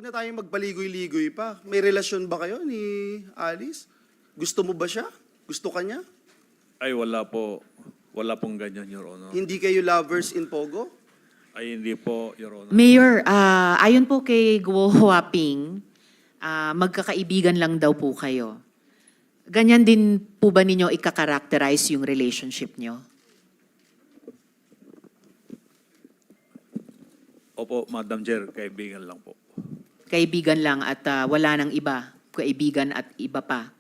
na tayong magpaligoy-ligoy pa. May relasyon ba kayo ni Alice? Gusto mo ba siya? Gusto ka niya? Ay, wala po. Wala pong ganyan, Your Honor. Hindi kayo lovers in Pogo? Ay, hindi po, Your Honor. Mayor, ayon po kay Guo Huaping, magkakaibigan lang daw po kayo. Ganyan din po ba ninyo ika-characterize yung relationship nyo? Opo, Madam Chair, kaibigan lang po. Kaibigan lang at wala nang iba? Kaibigan at iba pa?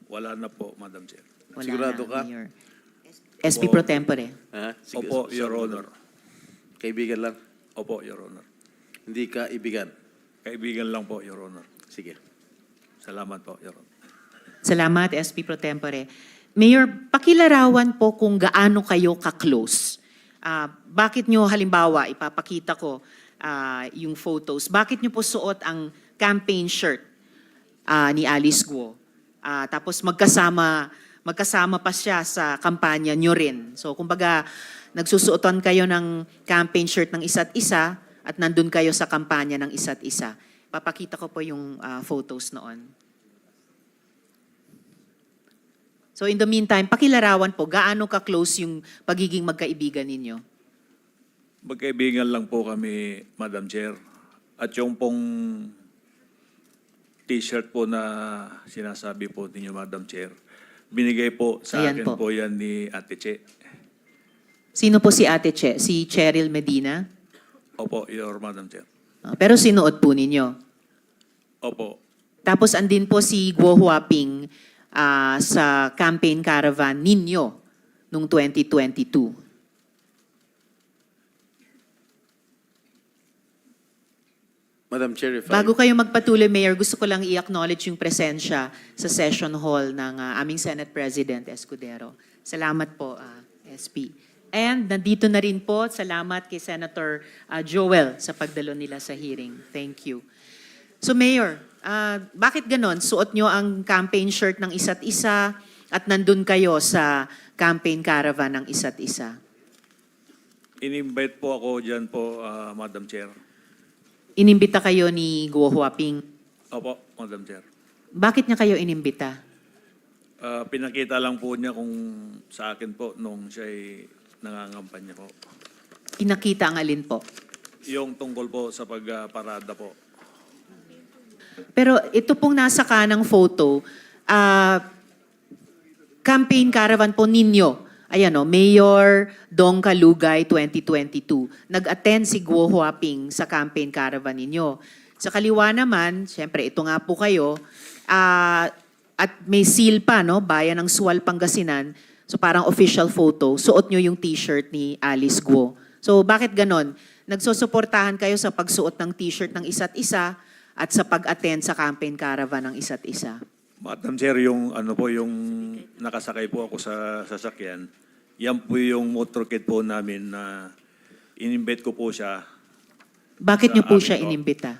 Wala na po, Madam Chair. Wala Sigurado na, ka? Mayor. SP Pro Tempore. Ha? Opo, Your Honor. Kaibigan lang. Opo, Your Honor. Hindi ka ibigan. Kaibigan lang po, Your Honor. Sige. Salamat po, Your Honor. Salamat, SP Pro Tempore. Mayor, pakilarawan po kung gaano kayo ka-close. Bakit nyo, halimbawa, ipapakita ko yung photos, bakit nyo po suot ang campaign shirt ni Alice Guo? Tapos magkasama pa siya sa kampanya nyo rin. So, kumbaga, nagsusuotan kayo ng campaign shirt ng isa't isa at nandun kayo sa kampanya ng isa't isa. Papakita ko po yung photos noon. So in the meantime, pakilarawan po, gaano ka-close yung pagiging magkaibigan ninyo? Magkaibigan lang po kami, Madam Chair. At yung pong t-shirt po na sinasabi po ninyo, Madam Chair, binigay po sa Ayan akin po. po yan ni Ate Che. Sino po si Ate Che? Si Cheryl Medina? Opo, Your Madam Chair. Pero sinuot po ninyo. Opo. Tapos andin po si Guo Huaping sa campaign caravan ninyo noong 2022. Madam Chair, if Bago kayo magpatuloy, Mayor, gusto ko lang i-acknowledge yung presensya sa session hall ng aming Senate President Escudero. Salamat po, SP. And nandito na rin po, salamat kay Senator Joel sa pagdalo nila sa hearing. Thank you. So Mayor, bakit ganon? Suot nyo ang campaign shirt ng isa't isa at nandun kayo sa campaign caravan ng isa't isa. In-invite po ako dyan po, Madam Chair. Inimbita kayo ni Guo Huaping. Opo, Madam Chair. Bakit niya kayo inimbita? Pinakita lang po niya kung sa akin po nung siya'y nangangampanya po. Pinakita ang alin po? Yung tungkol po sa pagparada po. Pero ito pong nasa kanang photo, campaign caravan po ninyo. Ayan o, Mayor Dong Kalugay 2022. Nag-attend si Guo Huaping sa campaign caravan ninyo. Sa kaliwa naman, syempre ito nga po kayo, at may seal pa, no? Bayan ng Sual, Pangasinan. So parang official photo, suot nyo yung t-shirt ni Alice Guo. So bakit ganon? Nagsusuportahan kayo sa pagsuot ng t-shirt ng isa't isa at sa pag-attend sa campaign caravan ng isa't isa. Madam Chair, yung ano po, yung nakasakay po ako sa sasakyan, yan po yung motorcade po namin na in-invite ko po siya. Bakit Sa nyo po amin siya po. inimbita?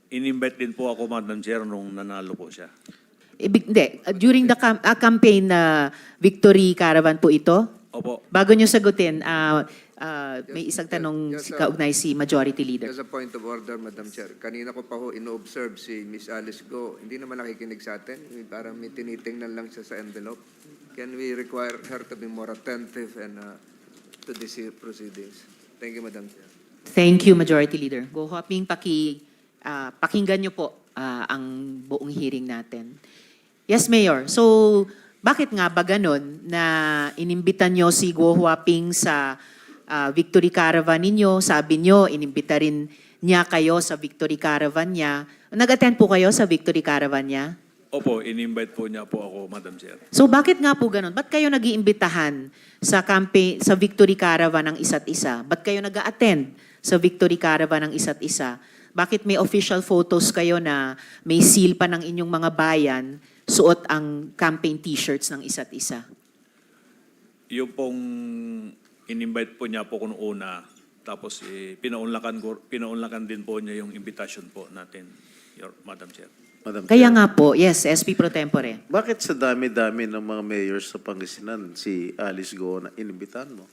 In-invite din po ako, Madam Chair, nung nanalo po siya. Hindi. During the campaign na victory caravan po ito, Opo. bago nyo sagutin, may isang tanong Yes, kaugnay si Majority Leader. Just a point of order, Madam Chair. Kanina ko pa ho ino-observe si Miss Alice Go. Hindi naman nakikinig sa atin. Parang may tinitingnan lang siya sa envelope. Can we require her to be more attentive and to these proceedings? Thank you, Madam Chair. Thank you, Majority Leader. Go Hoping, pakinggan nyo po ang buong hearing natin. Yes, Mayor. So, bakit nga ba ganon na inimbitan nyo si Guo Huaping sa Victory Caravan ninyo? Sabi nyo, inimbita rin niya kayo sa Victory Caravan niya. Nag-attend po kayo sa Victory Caravan niya? Opo, in-invite po niya po ako, Madam Chair. So bakit nga po ganon? Ba't kayo nag-iimbitahan sa campaign, sa Victory Caravan ng isa't isa? Ba't kayo nag-attend sa Victory Caravan ng isa't isa? Bakit may official photos kayo na may seal pa ng inyong mga bayan, suot ang campaign t-shirts ng isa't isa? Yung pong in-invite po niya po kung una, tapos pinaunlakan din po niya yung invitation po natin, Madam Chair. Madam Kaya Chair, nga po, yes, SP Pro Tempore. bakit sa dami-dami ng mga mayors sa Pangasinan si Alice Go na inimbitan mo?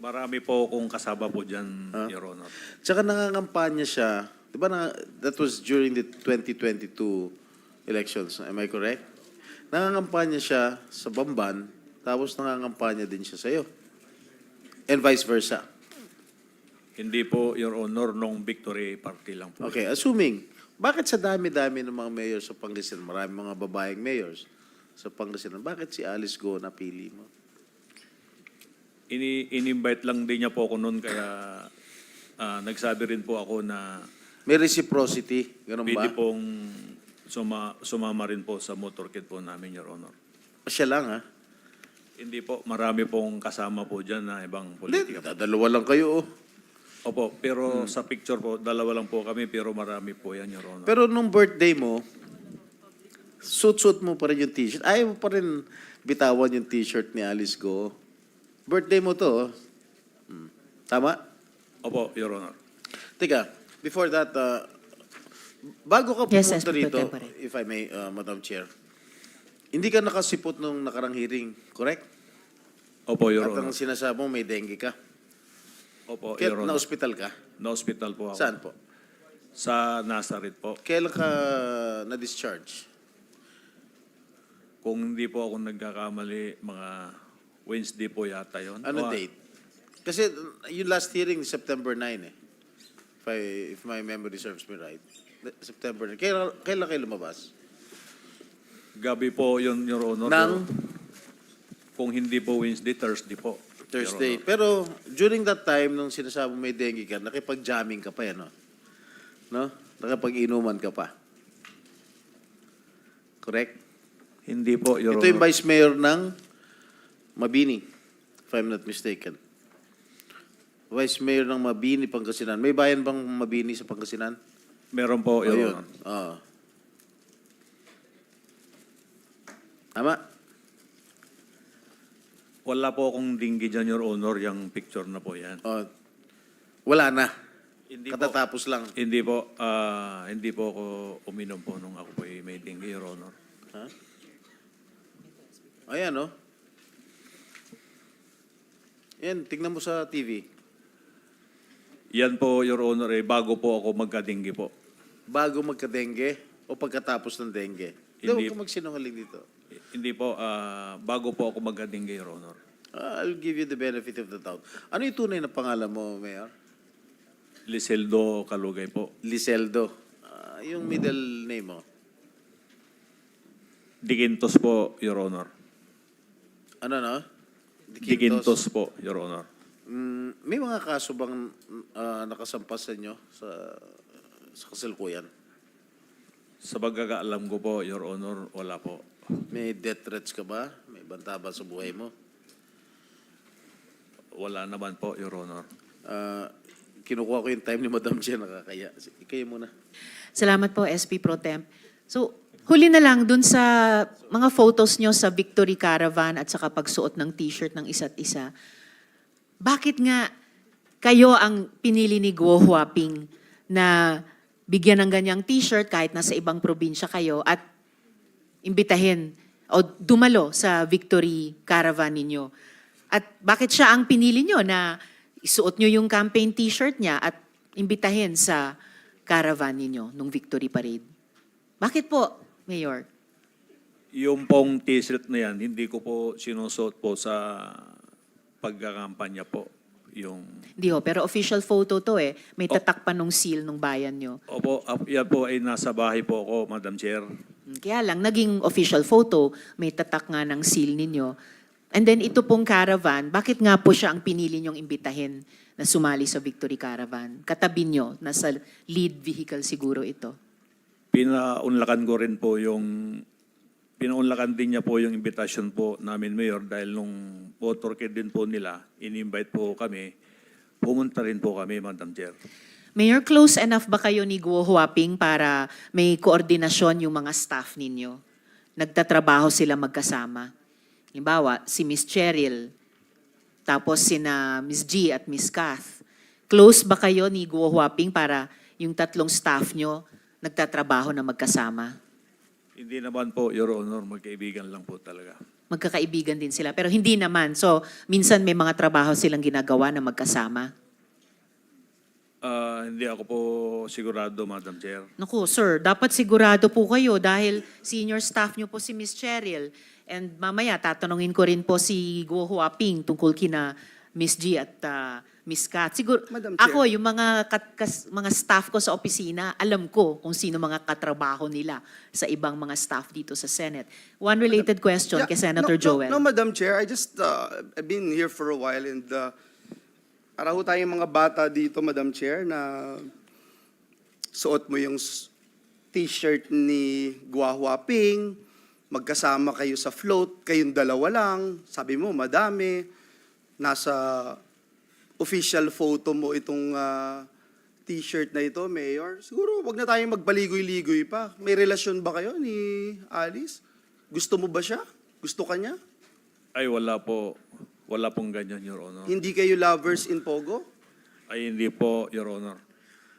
Marami po kung kasama po dyan, Your Honor. Tsaka nangangampanya siya Di ba that was during the 2022 elections, am I correct? Nangangampanya siya sa Bamban, tapos nangangampanya din siya sa'yo. And vice versa. Hindi po, Your Honor, nung Victory Party lang po. Okay, assuming, bakit sa dami-dami ng mga mayor sa Pangasinan, marami mga babaeng mayors sa Pangasinan, bakit si Alice Go napili mo? In-invite lang din niya po ako noon, kaya nagsabi rin po ako na May reciprocity, ganun ba? pwede pong sumama rin po sa motorcade po namin, Your Honor. Siya lang, ha? Hindi po, marami pong kasama po dyan na ibang Hindi, politika. dalawa lang kayo, oh. Opo, pero sa picture po, dalawa lang po kami, pero marami po yan, Your Honor. Pero nung birthday mo, suit mo pa rin yung t-shirt. Ayaw mo pa rin bitawan yung t-shirt ni Alice Go. Birthday mo to, oh. Tama? Opo, Your Honor. Teka, before that, bago ka Yes, pumunta SP Pro rito, Tempore. if I may, Madam Chair, hindi ka nakasipot nung nakarang hearing, correct? Opo, Your At ang Honor. sinasabi mo, may dengue ka. Opo, Kaya Your Honor. na-hospital ka? Na-hospital po ako. Saan po? Sa Nazareth po. Kailan ka na-discharge? Kung hindi po ako nagkakamali, mga Wednesday po yata yun. Ano O, date? Kasi yung last hearing, September 9 eh. If my memory serves me right. September 9. Kailan kayo lumabas? Gabi po yun, Your Honor. Nang? Kung hindi po Wednesday, Thursday po. Your Thursday. Honor. Pero during that time, nung sinasabi mo may dengue ka, nakipag-jamming ka pa yan, no? No? Nakipag-inuman ka pa. Correct? Hindi po, Your Ito yung Honor. vice mayor ng Mabini, if I'm not mistaken. Vice mayor ng Mabini, Pangasinan. May bayan bang Mabini sa Pangasinan? Meron po, Your Ayun. Honor. Oo. Tama? Wala po akong dinggi dyan, Your Honor, yung picture na po yan. Oh. Wala na. Hindi po. Katatapos lang. Hindi po ako uminom po nung ako po may dengue, Your Honor. Ha? Ayan, no? Yan, tingnan mo sa TV. Yan po, Your Honor, bago po ako magka-dengue po. Bago magka-dengue o pagkatapos ng dengue? Hindi, Hindi. huwag ka magsinungaling dito. Hindi po, bago po ako magka-dengue, Your Honor. I'll give you the benefit of the doubt. Ano yung tunay na pangalan mo, Mayor? Liseldo Kalugay po. Liseldo. Yung middle name mo? Digintos po, Your Honor. Ano, no? Digintos po, Your Honor. May mga kaso bang nakasampas sa inyo sa kasalukuyan? Sa pagkakaalam ko po, Your Honor, wala po. May death threats ka ba? May banta ba sa buhay mo? Wala naman po, Your Honor. Kinukuha ko yung time ni Madam Chair, nakakaya. Sige, kayo muna. Salamat po, SP Pro Temp. So, huli na lang dun sa mga photos nyo sa Victory Caravan at saka pagsuot ng t-shirt ng isa't isa. Bakit nga kayo ang pinili ni Guo Huaping na bigyan ng ganyang t-shirt kahit nasa ibang probinsya kayo at imbitahin o dumalo sa Victory Caravan ninyo? At bakit siya ang pinili nyo na isuot nyo yung campaign t-shirt niya at imbitahin sa caravan ninyo nung Victory Parade? Bakit po, Mayor? Yung pong t-shirt na yan, hindi ko po sinusuot po sa pagkakampanya po. Yung... Hindi ho, pero official photo to eh. May tatak pa nung seal nung bayan nyo. Opo, yan po ay nasa bahay po ako, Madam Chair. Kaya lang, naging official photo, may tatak nga ng seal ninyo. And then ito pong caravan, bakit nga po siya ang pinili nyong imbitahin na sumali sa Victory Caravan? Katabi nyo, nasa lead vehicle siguro ito. Pinaunlakan ko rin po pinaunlakan din niya po yung invitation po namin, Mayor, dahil nung motorcade din po nila, in-invite po kami, pumunta rin po kami, Madam Chair. Mayor, close enough ba kayo ni Guo Huaping para may koordinasyon yung mga staff ninyo? Nagtatrabaho sila magkasama? Halimbawa, si Miss Cheryl, tapos sina Miss G at Miss Kath. Close ba kayo ni Guo Huaping para yung tatlong staff nyo nagtatrabaho na magkasama? Hindi naman po, Your Honor, magkaibigan lang po talaga. Magkakaibigan din sila, pero hindi naman. So, minsan may mga trabaho silang ginagawa na magkasama. Hindi ako po sigurado, Madam Chair. Naku, sir, dapat sigurado po kayo dahil senior staff niyo po si Miss Cheryl. And mamaya, tatanungin ko rin po si Guo Huaping tungkol kina Miss G at Miss Kat. Siguro, Madam Chair. ako, yung mga staff ko sa opisina, alam ko kung sino mga katrabaho nila sa ibang mga staff dito sa Senate. One related question Yeah, kay Senator Joel. No, Madam Chair, I just, I've been here for a while and para ho tayong mga bata dito, Madam Chair, na suot mo yung t-shirt ni Gua Huaping, magkasama kayo sa float, kayong dalawa lang, sabi mo, madami, nasa official photo mo itong t-shirt na ito, Mayor. Siguro, wag na tayong magpaligoy-ligoy pa. May relasyon ba kayo ni Alice? Gusto mo ba siya? Gusto ka niya? Ay, wala po. Wala pong ganyan, Your Honor. Hindi kayo lovers in Pogo? Ay, hindi po, Your Honor.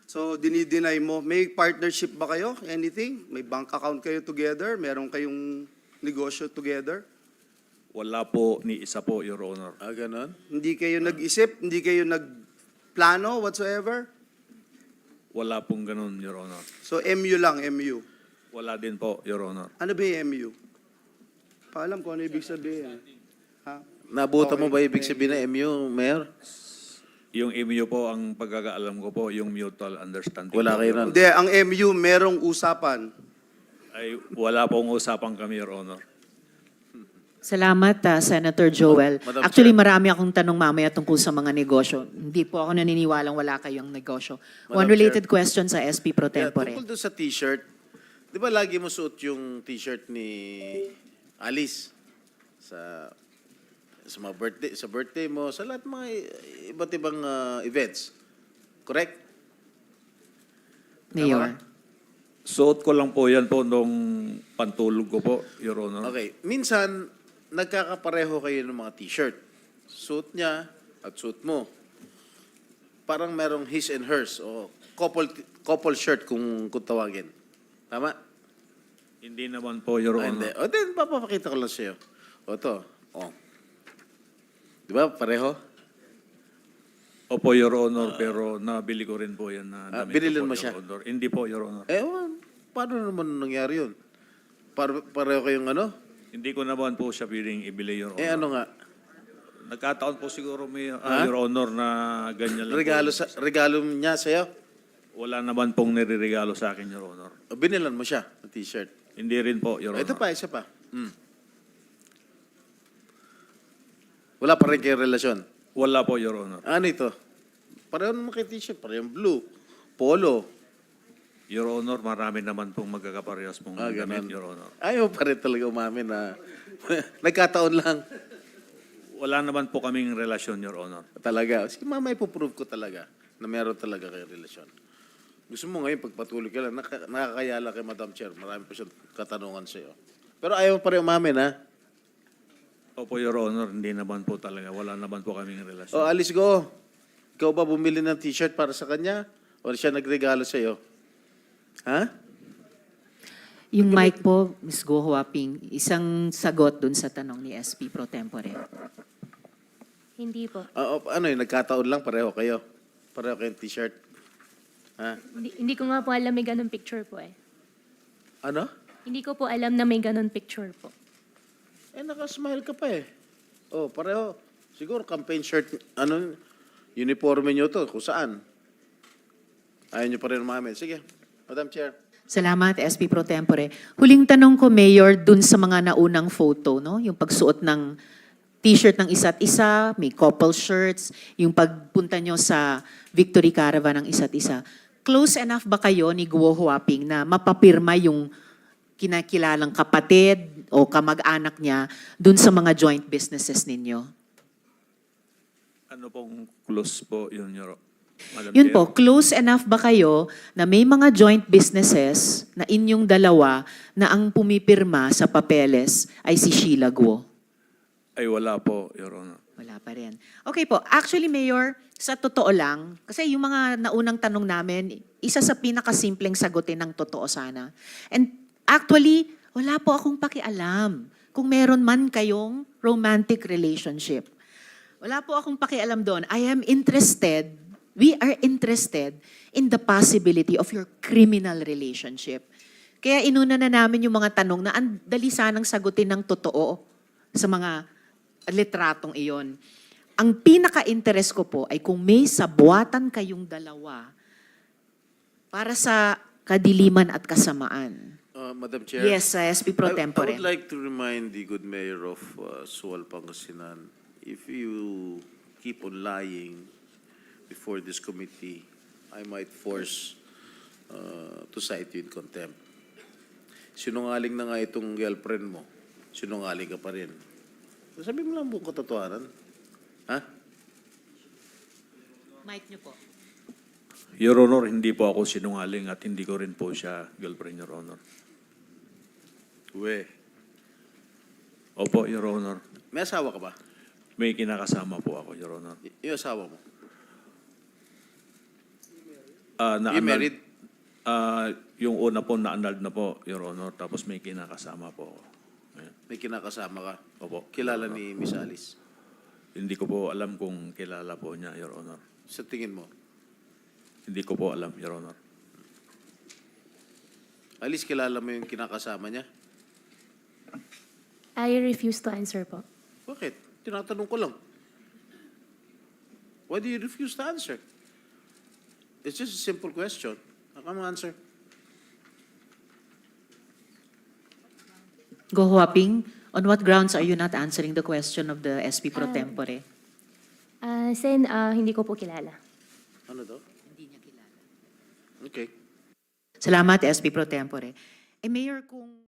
So, dinideny mo. May partnership ba kayo? Anything? May bank account kayo together? Meron kayong negosyo together? Wala po ni isa po, Your Honor. Ganon? Hindi kayo nag-isip? Hindi kayo nagplano whatsoever? Wala pong ganun, Your Honor. So, MU lang, MU. Wala din po, Your Honor. Ano ba yung MU? Paalam ko ano ibig sabihin. Ha? Nabuta mo Okay. ba ibig sabihin na MU, Mayor? Yung MU po, ang pagkakaalam ko po, yung mutual understanding. Wala po, kayo Your nun. Honor. Hindi, ang MU merong usapan. Ay, wala pong usapan kami, Your Honor. Salamat, Senator Joel. Madam Actually, Chair. marami akong tanong mamaya tungkol sa mga negosyo. Hindi po ako naniniwalang wala kayong negosyo. Madam One related question sa SP Pro Tempore. Tungkol doon sa t-shirt, di ba lagi mo suot yung t-shirt ni Alice sa mga birthday mo, sa lahat mga iba't ibang events. Correct? Mayor. Suot ko lang po yan po nung pantulog ko po, Your Honor. Okay. Minsan, nagkakapareho kayo ng mga t-shirt. Suit niya at suit mo. Parang merong his and hers o couple shirt kung tawagin. Tama? Hindi naman po, Your Ah, Honor. hindi. O, then, papapakita ko lang sa'yo. O, to. O. Di ba, pareho? Opo, Your Honor, pero nabili ko rin po yan na damit ko binilin po, mo Your siya? Honor. Hindi po, Your Honor. Paano naman nangyari yun? Pareho kayong ano? Hindi ko naman po siya piling ibili, Your Honor. Ano nga? Nagkataon po siguro, Ha? Your Honor, na ganyan lang po. Regalo niya sa'yo? Wala naman pong nireregalo sa akin, Your Honor. O, binilan mo siya ng t-shirt? Hindi rin po, Your Honor. Ito pa, isa pa. Wala pa rin kayong relasyon. Wala po, Your Honor. Ano ito? Pareho naman kayo t-shirt. Pareho blue. Polo. Your Honor, marami naman pong magkakaparehas pong damit, Ganun. Your Honor. Ayaw pa rin talaga umamin na nagkataon lang. Wala naman po kaming relasyon, Your Honor. Talaga. Sige, mama, ipoprove ko talaga na meron talaga kayong relasyon. Gusto mo ngayon, pagpatuloy ka lang, nakakayala kay Madam Chair. Marami pa siyang katanungan sa'yo. Pero ayaw pa rin umamin, ha? Opo, Your Honor, hindi naman po talaga. Wala naman po kaming relasyon. O, Alice Go. Ikaw ba bumili ng t-shirt para sa kanya? O siya nagregalo sa'yo? Ha? Yung mic po, Ms. Go Huaping, isang sagot dun sa tanong ni SP Pro Tempore. Hindi po. Ano yun, nagkataon lang, pareho kayo. Pareho kayong t-shirt. Ha? Hindi ko nga po alam may ganun picture po eh. Ano? Hindi ko po alam na may ganun picture po. Nakasmile ka pa eh. Oh, pareho. Siguro campaign shirt, uniforme nyo to, kung saan. Ayaw nyo pa rin umamin. Sige, Madam Chair. Salamat, SP Pro Tempore. Huling tanong ko, Mayor, dun sa mga naunang photo, no? Yung pagsuot ng t-shirt ng isa't isa, may couple shirts, yung pagpunta nyo sa Victory Caravan ng isa't isa. Close enough ba kayo ni Guo Huaping na mapapirma yung kinakilalang kapatid o kamag-anak niya dun sa mga joint businesses ninyo? Ano pong close po yun, Madam Yun Chair? po, close enough ba kayo na may mga joint businesses na inyong dalawa na ang pumipirma sa papeles ay si Sheila Guo? Ay, wala po, Your Honor. Wala pa rin. Okay po. Actually, Mayor, sa totoo lang, kasi yung mga naunang tanong namin, isa sa pinakasimpleng sagutin ng totoo sana. And actually, wala po akong pakialam kung meron man kayong romantic relationship. Wala po akong pakialam doon. I am interested We are interested in the possibility of your criminal relationship. Kaya inuna na namin yung mga tanong na ang dali sanang sagutin ng totoo sa mga litratong iyon. Ang pinaka-interest ko po ay kung may sabuatan kayong dalawa para sa kadiliman at kasamaan. Madam Chair. Yes, SP Pro I Tempore. would like to remind the good mayor of Sual, Pangasinan, if you keep on lying before this committee, I might force to cite you in contempt. Sinungaling na nga itong girlfriend mo, sinungaling ka pa rin. Sabi mo lang buong katotohanan. Ha? Mic niyo po. Your Honor, hindi po ako sinungaling at hindi ko rin po siya girlfriend, Your Honor. We. Opo, Your Honor. May asawa ka ba? May kinakasama po ako, Your Honor. Yung asawa mo? You Na-annulled- married? Yung una po, na-annulled na po, Your Honor. Tapos may kinakasama po ako. Ayan. May kinakasama ka? Opo. Kilala Your Honor. ni Miss Alice? Hindi ko po alam kung kilala po niya, Your Honor. Sa tingin mo? Hindi ko po alam, Your Honor. Alice, kilala mo yung kinakasama niya? I refuse to answer po. Bakit? Tinatanong ko lang. Why do you refuse to answer? It's just a simple question. How come answer? Go Huaping, on what grounds are you not answering the question of the SP Pro Tempore? Sen, hindi ko po kilala. Ano to? Hindi niya kilala. Okay. Salamat, SP Pro Tempore. Mayor, kung